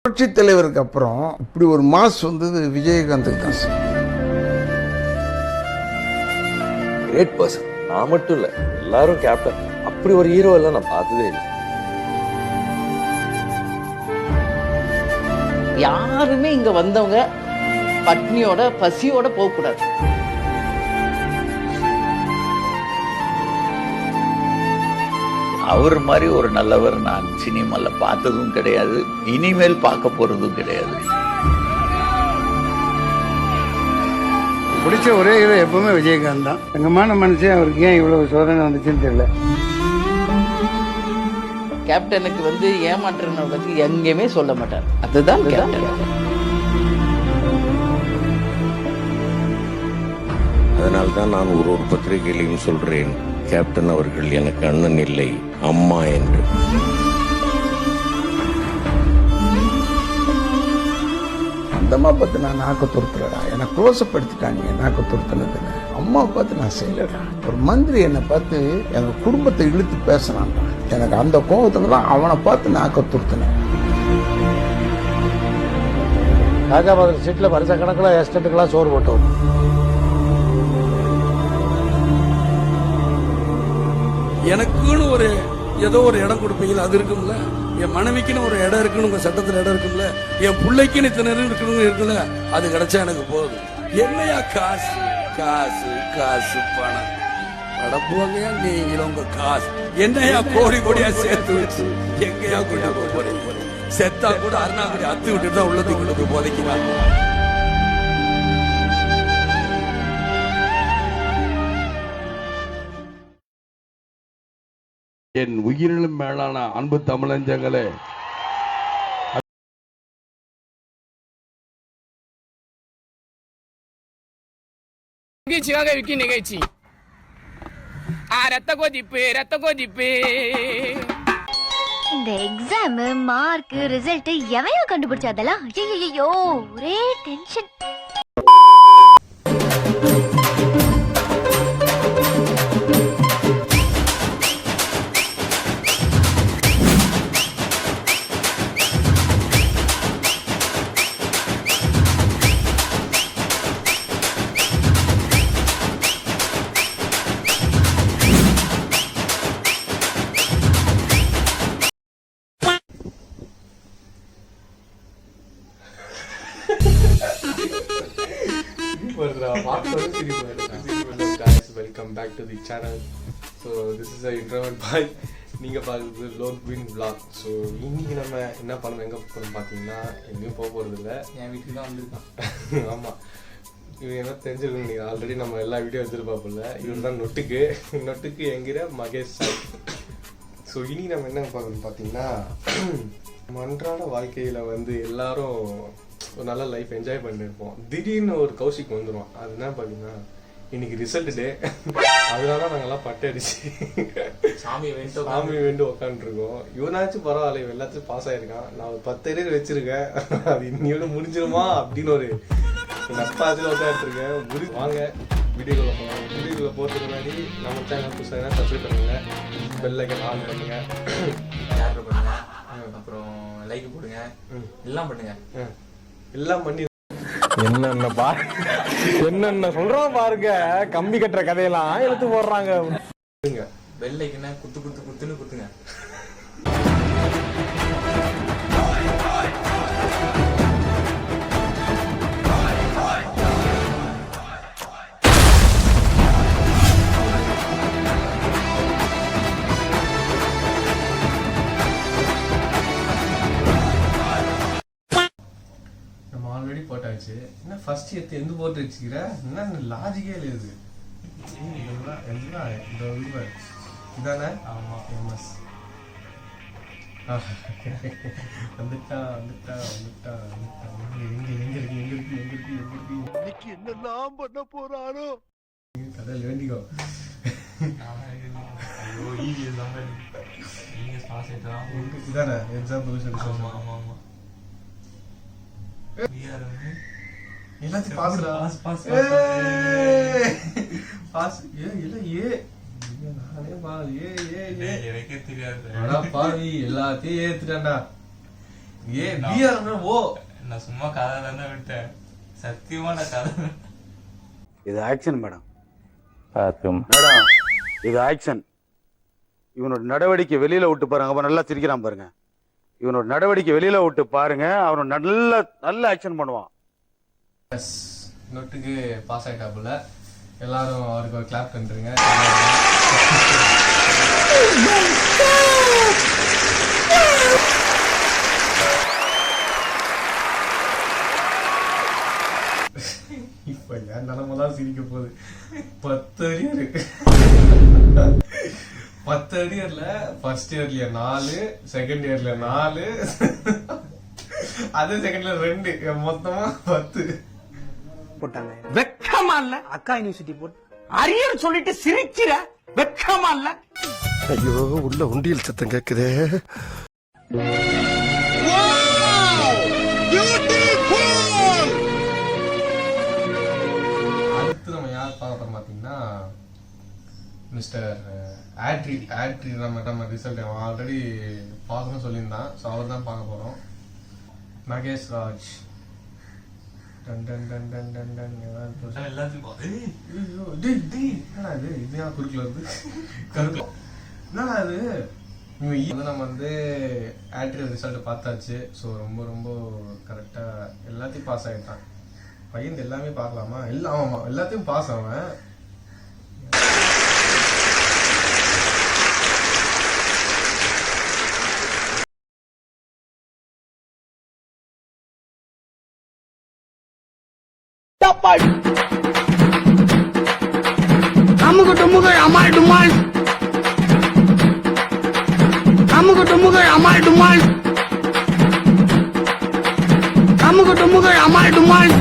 புரட்சி தலைவருக்கு அப்புறம் இப்படி ஒரு மாஸ் வந்தது விஜயகாந்துக்கு தான் சார். Great person. நான் மட்டும் இல்ல, எல்லாரும் கேப்டன். அப்படி ஒரு ஹீரோ எல்லாம் நான் பார்த்ததே இல்லை. யாருமே இங்க வந்தவங்க பட்னியோட பசியோட போக கூடாது. அவர் மாதிரி ஒரு நல்லவர் நான் சினிமால பார்த்ததும் கிடையாது, இனிமேல் பார்க்க போறதும் கிடையாது. பிடிச்ச ஒரே ஹீரோ எப்பவுமே விஜயகாந்த் தான். தங்கமான மனுஷன், அவருக்கு ஏன் இவ்வளவு சோதனை வந்துச்சுன்னு தெரியல. கேப்டனுக்கு ஏமாற்றுறவனை பத்தி எங்கேயுமே சொல்ல மாட்டார். அதுதான் கேப்டன். அதனால்தான் நான் ஒரு பத்திரிகையிலையும் சொல்றேன், கேப்டன் அவர்கள் எனக்கு அண்ணன் இல்லை, அம்மா என்று. அந்தம்மா பார்த்து நான் நாக்க துருத்துறடா, என்னை க்ளோஸப்படுத்திட்டாங்க, நாக்க துருத்துனது. அம்மா பார்த்து நான் செய்யலடா. ஒரு மந்திரி என்னை பார்த்து எங்க குடும்பத்தை இழுத்து பேசினான்டா. எனக்கு அந்த கோபத்துல தான் அவனை பார்த்து நாக்க துருத்தினேன். ராஜாபாதர் சீட்ல வருஷ கணக்கில் எஸ்டேட்டுக்கெல்லாம் சோறு போட்டோம். எனக்குன்னு ஏதோ ஒரு இடம் கொடுப்பீங்களா, அது இருக்கும்ல. என் மனைவிக்குன்னு ஒரு இடம் இருக்குன்னு உங்க சட்டத்துல இடம் இருக்கும்ல. என் பிள்ளைக்குன்னு இத்தனை இருக்கணும் இருக்குல்ல, அது கிடைச்சா எனக்கு போதும். என்னையா காசு காசு காசு பணம் அடப்புவாங்கயா நீங்களும் உங்க காசு. என்னையா கோடி கோடியா சேர்த்து வச்சு எங்கயா கொண்டு போறீங்க? செத்தா கூட அருணாக்குடி அத்து விட்டுட்டு தான் உள்ளதுக்குள்ளுக்கு போதைக்கிறாங்க. என் உயிரிலும் மேலான அன்பு தமிழஞ்சங்களே, விக்கி நிகழ்ச்சி ரத்த கொதிப்பு. இந்த எக்ஸாம் மார்க் ரிசல்ட் எவையோ கண்டுபிடிச்சாதெல்லாம் ஐயோ ஒரே tension. Welcome back to the channel. So this is a introvert boy. நீங்க பார்க்குறது லோன் குயின் vlog. ஸோ இன்னைக்கு நம்ம என்ன பண்ணோம், எங்கே போகிறோம் பார்த்தீங்கன்னா, எங்கேயும் போக போகிறது இல்லை, என் வீட்டுக்கு தான் வந்திருக்கான். ஆமாம், இவன் என்ன தெரிஞ்சிருக்கணும், நீங்கள் ஆல்ரெடி நம்ம எல்லா வீடியோ எடுத்துருப்பாப்புல. இவன் தான் நொட்டுக்கு என்கிற மகேஷ் சார். ஸோ இனி நம்ம என்ன பார்க்கணும் பார்த்தீங்கன்னா, அன்றாட வாழ்க்கையில் எல்லாரும் ஒரு நல்ல லைஃப் என்ஜாய் பண்ணிருப்போம். திடீர்னு ஒரு கௌஷிக் வந்துடும். அது என்ன பார்த்தீங்கன்னா, இன்னைக்கு ரிசல்ட் டே, அதனால நாங்கெல்லாம் பட்டை அடிச்சு சாமி வேண்டு உக்காந்துருக்கோம். இவனாச்சும் பரவாயில்ல, இவன் எல்லாத்தையும் பாஸ் ஆயிருக்கான். நான் ஒரு 10 ஏரியா வச்சிருக்கேன், அது இன்னையோட முடிஞ்சிருமா அப்படின்னு ஒரு நப்பாச்சு உட்காந்துருக்கேன். வாங்க வீடியோக்குள்ள போகலாம். வீடியோக்குள்ள போகிறதுக்கு முன்னாடி நம்ம சேனல் புதுசாக சப்ஸ்கிரைப் பண்ணுங்க, பெல் ஐக்கன் ஆன் பண்ணுங்க, ஷேர் பண்ணுங்க, அப்புறம் லைக் போடுங்க, எல்லாம் பண்ணுங்க. எல்லாம் பண்ணி என்னென்ன சொல்றோம் பாருங்க. கம்பி கட்டுற கதையெல்லாம் எடுத்து போடுறாங்க. வெள்ளைக்குன்னா குத்துன்னு குத்துங்க. ஆல்ரெடி போட்டாச்சு. என்ன ஃபர்ஸ்ட் எடுத்து எந்த போட்டு வச்சுக்கிற? என்ன லாஜிக்கே இல்லை. இதானே? ஆமா, ஃபேமஸ். வந்துட்டா. எங்க இருக்கு? என்னெல்லாம் பண்ண போறாரோ கடையில் வேண்டிக்கோ. இதானே எக்ஸாம்பிள் சொல்லி. ஆமா எல்லாத்தையும் பாஸ் எல்லாத்தையும் ஏத்துட்டான்டா. ஓ நான் சும்மா கதை தானே விட்டேன், சத்தியமா நான் கதை. இது ஆக்ஷன் மேடம். பார்க்கும் மேடம் இது ஆக்ஷன். இவனோட நடவடிக்கை வெளியில விட்டு பாருங்க, அப்ப நல்லா சிரிக்கிறான் பாருங்க. இவனோட நடவடிக்கை வெளியில விட்டு பாருங்க, அவன் நல்ல ஆக்ஷன் பண்ணுவான். நோட்டுக்கு பாஸ் ஆயிட்டாப்புல. எல்லாரும் அவருக்கு ஒரு கிளாப் பண்ணுறீங்க. இப்ப என் நிலமெல்லாம் சிரிக்க போகுது. 10 அரியர் 10 அரியர்ல ஃபர்ஸ்ட் இயர்ல 4, செகண்ட் இயர்ல 4, அதே செகண்ட்ல 2, மொத்தமா 10 போட்டாங்க. வெக்கமா இல்ல? அக்கா யூனிவர்சிட்டி போட்டு அரியர் சொல்லிட்டு சிரிக்கிற, வெக்கமா இல்ல? ஐயோ, உள்ள உண்டியல் சத்தம் கேக்குதே. அடுத்து நம்ம யார் பார்க்க போறோம் பாத்தீங்கன்னா மிஸ்டர் ஆட்ரி நம்ம ரிசல்ட் ஆல்ரெடி பார்க்கணும்னு சொல்லியிருந்தான். ஸோ அவர் தான் பார்க்க போறோம். மகேஷ் ராஜ். நம்ம வந்து ஆட்ரி ரிசல்ட் பார்த்தாச்சு. ஸோ ரொம்ப ரொம்ப கரெக்டா எல்லாத்தையும் பாஸ் ஆகிட்டான் பையன். எல்லாமே பார்க்கலாமா? எல்லாம் ஆமா, எல்லாத்தையும் பாஸ் ஆவன். அமுகு டுமுகள் அமால் டுமால், அமுகு டுமுகள் அமால் டுமால், அமுகு டுமுகள் அமால் டுமால்.